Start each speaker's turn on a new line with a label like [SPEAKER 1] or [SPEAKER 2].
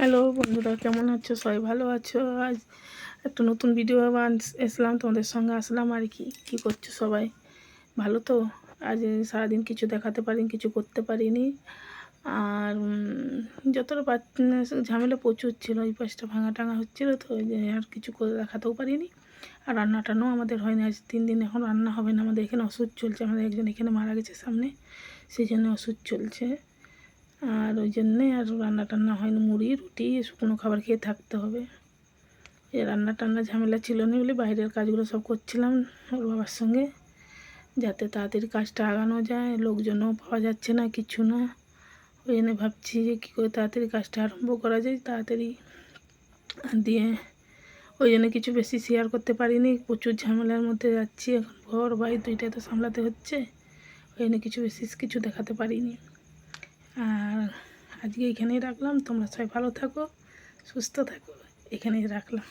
[SPEAKER 1] Hello বন্ধুরা, কেমন আছো? সবাই ভালো আছো? আজ একটা নতুন ভিডিও এসলাম, তোমাদের সঙ্গে আসলাম আর কি করছো সবাই? ভালো তো? আজ সারাদিন কিছু দেখাতে পারিনি, কিছু করতে পারিনি। আর যতটা ঝামেলা প্রচুর ছিল, এই পাশটা ভাঙা টাঙা হচ্ছিলো তো, ওই যে আর কিছু করে দেখাতেও পারিনি। আর রান্না টান্নাও আমাদের হয়নি, আজ 3 দিন এখন রান্না হবে না। আমাদের এখানে ওষুধ চলছে, আমাদের একজন এখানে মারা গেছে সামনে, সেই জন্য ওষুধ চলছে। আর ওই জন্যে আর রান্না টান্না হয়নি, মুড়ি রুটি শুকনো খাবার খেয়ে থাকতে হবে। এ রান্না টান্না ঝামেলা ছিল না বলে বাইরের কাজগুলো সব করছিলাম ওর বাবার সঙ্গে, যাতে তাড়াতাড়ি কাজটা আগানো যায়। লোকজনও পাওয়া যাচ্ছে না, কিছু না। ওই জন্য ভাবছি যে কী করে তাড়াতাড়ি কাজটা আরম্ভ করা যায় তাড়াতাড়ি দিয়ে। ওই জন্য কিছু বেশি শেয়ার করতে পারিনি, প্রচুর ঝামেলার মধ্যে যাচ্ছি এখন। ঘর বাড়ি দুইটাই তো সামলাতে হচ্ছে, ওই জন্য কিছু দেখাতে পারিনি। আর আজকে এখানেই রাখলাম। তোমরা সবাই ভালো থাকো, সুস্থ থাকো, এখানেই রাখলাম।